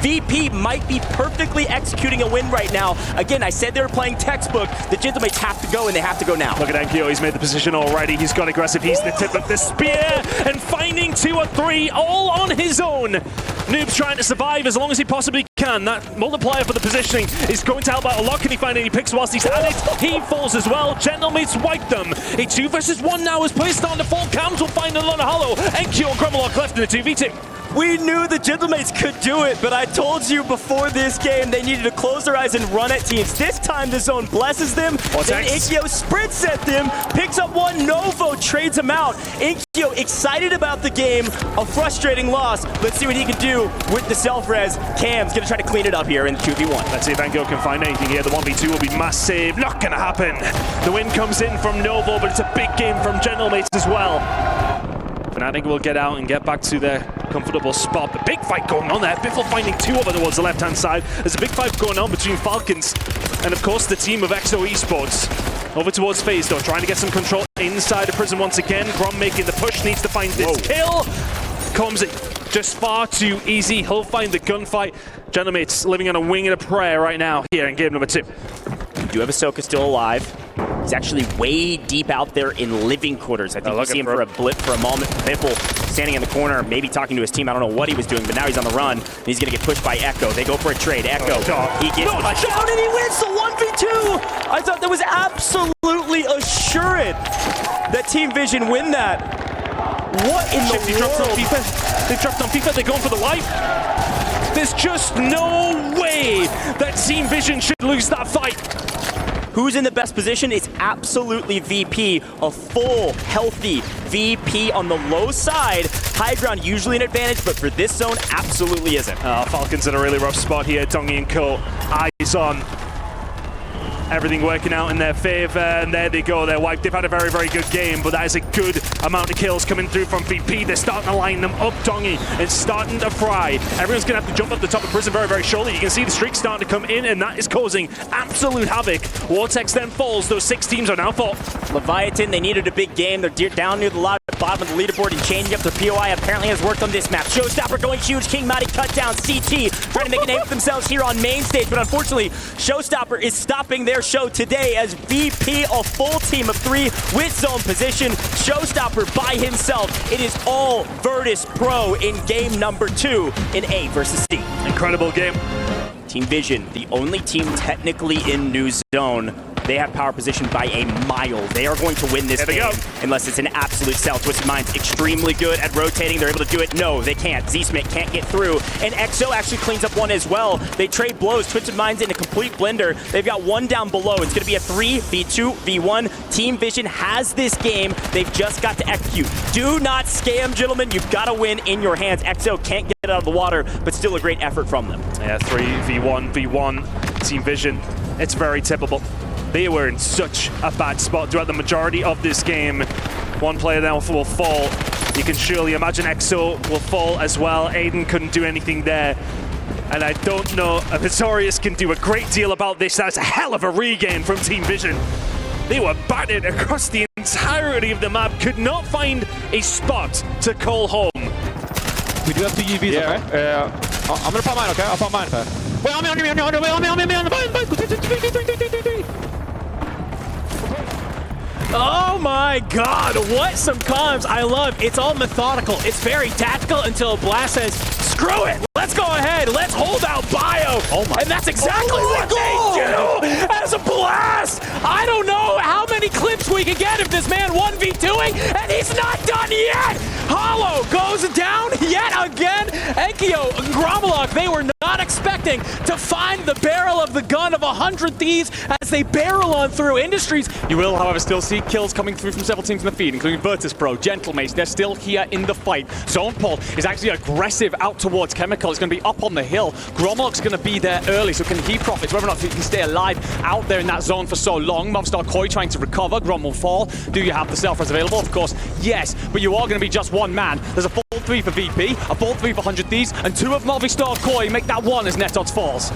VP might be perfectly executing a win right now. Again, I said they were playing textbook. The Gentlemates have to go, and they have to go now. Look at Enkyo, he's made the position already. He's got aggressive. He's the tip of the spear, and finding 2 or 3 all on his own. Noob's trying to survive as long as he possibly can. That multiplier for the positioning is going to help out a lot. Can he find any picks whilst he's at it? He falls as well. Gentlemates wipe them. A 2 versus 1 now as play starting to fall. Cams will find a lot of hollow. Enkyo and Grumlock left in the 2v2. We knew the Gentlemates could do it, but I told you before this game they needed to close their eyes and run at teams. This time the zone blesses them, then Enkyo sprints at them, picks up one, Novo trades him out. Enkyo excited about the game, a frustrating loss. Let's see what he can do with the self-res. Cam's gonna try to clean it up here in 2v1. Let's see if Enkyo can find anything here. The 1v2 will be massive. Not gonna happen. The win comes in from Novo, but it's a big game from Gentlemates as well. Fnatic will get out and get back to their comfortable spot. The big fight going on there. Biffle finding 2 over towards the left-hand side. There's a big fight going on between Falcons and, of course, the team of EXO Esports. Over towards FaZe, though, trying to get some control inside the prison once again. Grom making the push, needs to find this kill. Comes it just far too easy. He'll find the gunfight. Gentlemates living on a wing and a prayer right now here in game number 2. We do have Ahsoka still alive. He's actually way deep out there in living quarters. I think you see him for a blip for a moment. Biffle standing in the corner, maybe talking to his team. I don't know what he was doing, but now he's on the run. And he's going to get pushed by Echo. They go for a trade. Echo, he gets pushed down and he wins the 1v2. I thought that was absolutely assured that Team Vision win that. What in the world? Drops on FIFA. They've dropped on FIFA. They're going for the wipe. There's just no way that Team Vision should lose that fight. Who's in the best position? It's absolutely VP. A full, healthy VP on the low side. High ground usually an advantage, but for this zone, absolutely isn't. Falcons in a really rough spot here. Dongi and Co. Eyes on. Everything working out in their favor, and there they go. They're wiped. They've had a very, very good game, but that is a good amount of kills coming through from VP. They're starting to line them up. Dongi is starting to fry. Everyone's going to have to jump up the top of prison very, very shortly. You can see the streak starting to come in, and that is causing absolute havoc. Vortex then falls. Those 6 teams are now full. Leviathan, they needed a big game. They're down near the bottom of the leaderboard and changing up the POI apparently has worked on this map. Showstopper going huge. King Mighty cut down. CT trying to make a name for themselves here on main stage, but unfortunately, Showstopper is stopping their show today as VP, a full team of 3 with zone position. Showstopper by himself. It is all Verdice Pro in game number 2 in A versus C. Incredible game. Team Vision, the only team technically in new zone. They have power position by a mile. They are going to win this game unless it's an absolute sell. Twisted Mind's extremely good at rotating. They're able to do it. No, they can't. Z-Smith can't get through. And EXO actually cleans up one as well. They trade blows. Twisted Mind's in a complete blender. They've got one down below. It's going to be a 3v2, v1. Team Vision has this game. They've just got to execute. Do not scam, gentlemen. You've got to win in your hands. EXO can't get it out of the water, but still a great effort from them. Yeah, 3v1, v1. Team Vision. It's very typical. They were in such a bad spot throughout the majority of this game. One player now will fall. You can surely imagine EXO will fall as well. Aiden couldn't do anything there. And I don't know if Victorious can do a great deal about this. That's a hell of a regain from Team Vision. They were battered across the entirety of the map. Could not find a spot to call home. We do have 2 UVs, okay? I'm gonna pop mine, okay? I'll pop mine first. Wait, on me. Oh my god, what some comms. I love it's all methodical. It's very tactical until Blast says, screw it, let's go ahead, let's hold out Bio. Oh my. And that's exactly what they do as a Blast. I don't know how many clips we can get of this man 1v2ing, and he's not done yet. Hollow goes down yet again. Enkyo and Gromlock, they were not expecting to find the barrel of the gun of 100 Thieves as they barrel on through Industries. You will, however, still see kills coming through from several teams in the feed, including Virtus.pro, Gentlemates. They're still here in the fight. Zone Paul is actually aggressive out towards Chemical. It's going to be up on the hill. Gromlock's going to be there early, so can he profit? Whether or not he can stay alive out there in that zone for so long. Mobstar Koi trying to recover. Grom will fall. Do you have the self-res available? Of course, yes, but you are going to be just one man. There's a full 3 for VP, a full 3 for 100 Thieves, and 2 of Mobstar Koi make that 1 as Netodds falls.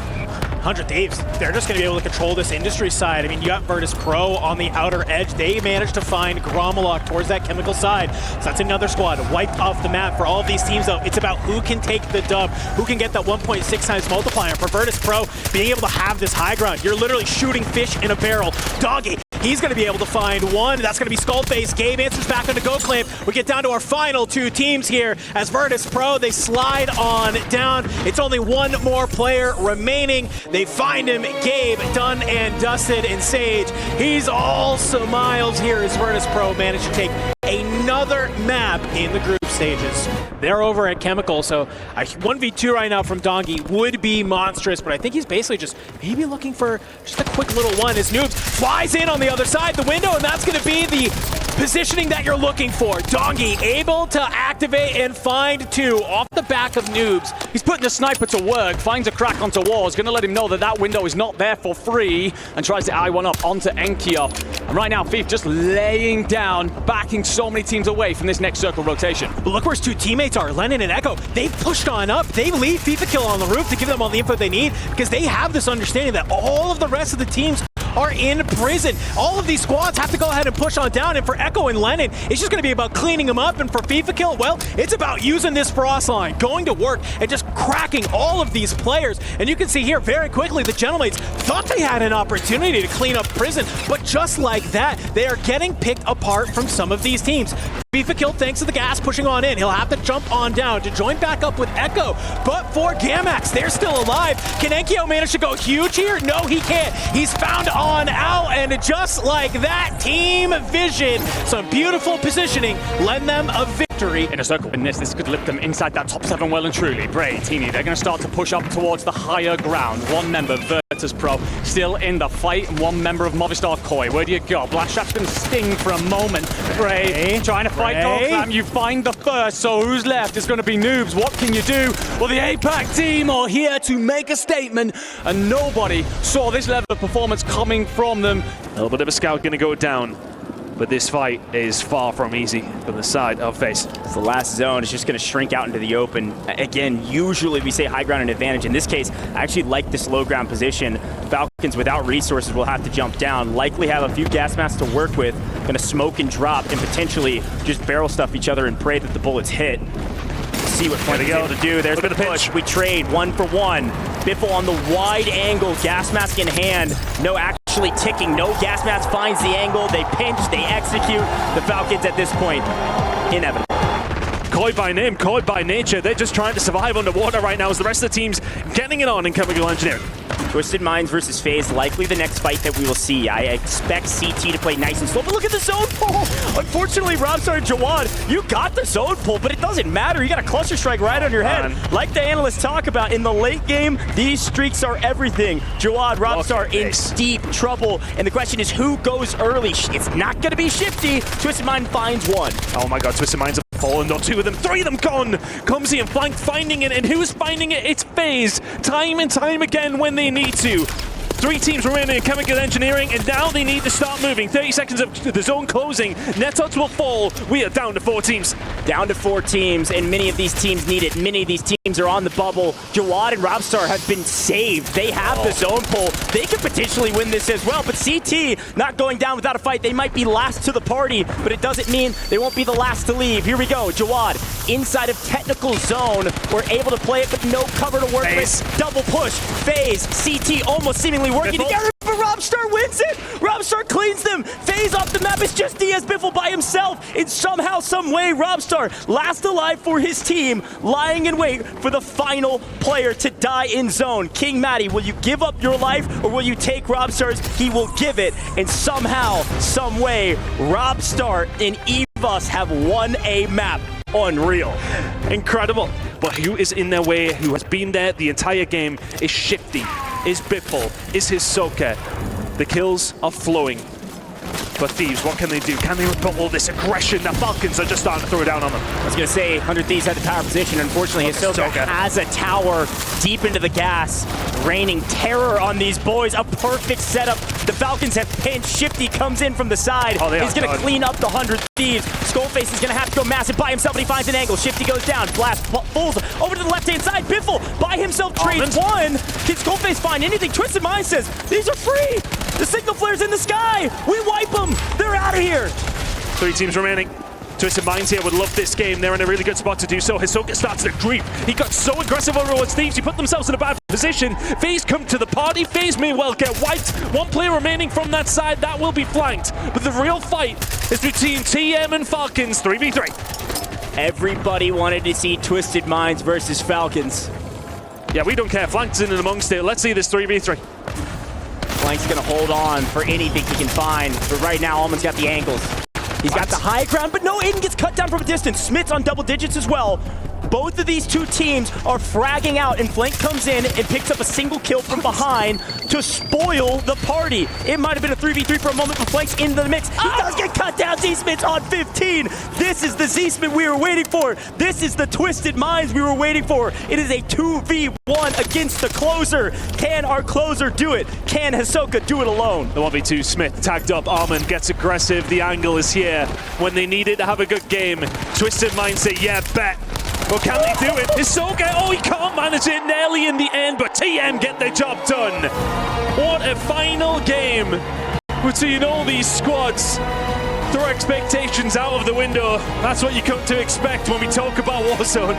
100 Thieves, they're just going to be able to control this industry side. I mean, you got Verdice Pro on the outer edge. They managed to find Gromalok towards that chemical side. So that's another squad wiped off the map for all of these teams, though. It's about who can take the dub, who can get that 1.6 times multiplier. For Verdice Pro, being able to have this high ground, you're literally shooting fish in a barrel. Doggy, he's going to be able to find one. That's going to be Skullface. Gabe answers back on the go claim. We get down to our final two teams here as Verdice Pro, they slide on down. It's only one more player remaining. They find him, Gabe, done and dusted, and Sage. He's all smiles here as Verdice Pro managed to take another map in the group stages. They're over at Chemical, so a 1v2 right now from Dongi would be monstrous, but I think he's basically just maybe looking for just a quick little one as Noobs flies in on the other side the window, and that's going to be the positioning that you're looking for. Dongi able to activate and find two off the back of Noobs. He's putting the sniper to work, finds a crack onto walls, going to let him know that that window is not there for free, and tries to eye one up onto Enkia. And right now, Thief just laying down, backing so many teams away from this next circle rotation. But look where his two teammates are, Lennon and Echo. They've pushed on up. They leave FIFA Kill on the roof to give them all the info they need because they have this understanding that all of the rest of the teams are in prison. All of these squads have to go ahead and push on down, and for Echo and Lennon, it's just going to be about cleaning them up, and for FIFA Kill, well, it's about using this frost line, going to work, and just cracking all of these players. And you can see here very quickly, the Gentlemates thought they had an opportunity to clean up prison, but just like that, they are getting picked apart from some of these teams. FIFA Kill, thanks to the gas, pushing on in. He'll have to jump on down to join back up with Echo. But for Gamax, they're still alive. Can Enkyo manage to go huge here? No, he can't. He's found on out, and just like that, team vision. Some beautiful positioning led them a victory. In a circle in this could lift them inside that top 7 well and truly. Bray, Teeny, they're going to start to push up towards the higher ground. One member, Virtus Pro, still in the fight, and one member of Movistar Koi. Where do you go? Blast Shot's going to sting for a moment. Bray trying to fight Goldclam. You find the first, so who's left? It's going to be Noobs. What can you do? Well, the APAC team are here to make a statement, and nobody saw this level of performance coming from them. A little bit of a scout going to go down, but this fight is far from easy from the side of FaZe. It's the last zone. It's just going to shrink out into the open. Again, usually we say high ground and advantage. In this case, I actually like this low ground position. Falcons without resources will have to jump down, likely have a few gas masks to work with, going to smoke and drop, and potentially just barrel stuff each other and pray that the bullets hit. See what Fnatic's able to do. There's the push. We trade 1 for 1. Biffle on the wide angle, gas mask in hand. No actually ticking. No gas mask finds the angle. They pinch, they execute. The Falcons at this point, inevitable. Koi by name, Koi by nature. They're just trying to survive underwater right now as the rest of the team's getting it on in Chemical Engineering. Twisted Minds versus FaZe, likely the next fight that we will see. I expect CT to play nice and slow, but look at the zone pull! Unfortunately, Robstar and Jawad, you got the zone pull, but it doesn't matter. You got a cluster strike right on your head. Like the analysts talk about, in the late game, these streaks are everything. Jawad, Robstar in deep trouble, and the question is who goes early? It's not going to be Shifty. Twisted Mind finds one. Oh my god, Twisted Minds have fallen, though. 2 of them, 3 of them gone! Clumsy and Flank finding it, and who's finding it? It's FaZe, time and time again when they need to. 3 teams remaining in Chemical Engineering, and now they need to start moving. 30 seconds of the zone closing. Netots will fall. We are down to 4 teams. Down to 4 teams, and many of these teams need it. Many of these teams are on the bubble. Jawad and Robstar have been saved. They have the zone pull. They could potentially win this as well, but CT not going down without a fight. They might be last to the party, but it doesn't mean they won't be the last to leave. Here we go. Jawad inside of technical zone. We're able to play it with no cover to work with. Double push. FaZe, CT almost seemingly working together, but Robstar wins it! Robstar cleans them! FaZe off the map. It's just Diaz Biffle by himself. And somehow, some way, Robstar last alive for his team, lying in wait for the final player to die in zone. King Matty, will you give up your life, or will you take Robstar's? He will give it, and somehow, some way, Robstar and Evus have won a map. Unreal. Incredible. But who is in their way, who has been there the entire game, is Shifty, is Biffle, is Hisoka. The kills are flowing. But Thieves, what can they do? Can they repel all this aggression that Falcons are just starting to throw down on them? I was going to say, 100 Thieves had the power position. Unfortunately, Hisoka has a tower deep into the gas, raining terror on these boys. A perfect setup. The Falcons have pinched. Shifty comes in from the side. He's going to clean up the 100 Thieves. Skullface is going to have to go massive by himself, but he finds an angle. Shifty goes down. Blast falls over to the left-hand side. Biffle by himself trades one. Can Skullface find anything? Twisted Mind says, these are free. The signal flare's in the sky. We wipe them. They're out of here. 3 teams remaining. Twisted Minds here would love this game. They're in a really good spot to do so. Hisoka starts to creep. He got so aggressive over towards Thieves. He put themselves in a bad position. FaZe come to the party. FaZe may well get wiped. 1 player remaining from that side. That will be flanked. But the real fight is between TM and Falcons 3v3. Everybody wanted to see Twisted Minds versus Falcons. Yeah, we don't care. Flank's in and amongst it. Let's see this 3v3. Flank's gonna hold on for anything he can find, but right now Almond's got the angles. He's got the high ground, but no, Aiden gets cut down from a distance. Smith's on double digits as well. Both of these 2 teams are fragging out, and Flank comes in and picks up a single kill from behind to spoil the party. It might have been a 3v3 for a moment, but Flank's into the mix. He does get cut down. Z-Smith's on 15. This is the Z-Smith we were waiting for. This is the Twisted Minds we were waiting for. It is a 2v1 against the closer. Can our closer do it? Can Hisoka do it alone? The 1v2, Smith tagged up. Armand gets aggressive. The angle is here. When they need it to have a good game, Twisted Minds say, yeah, bet. Well, can they do it? Hisoka, oh, he can't manage it nearly in the end, but TM get the job done. What a final game. We're seeing all these squads throw expectations out of the window. That's what you come to expect when we talk about Warzone.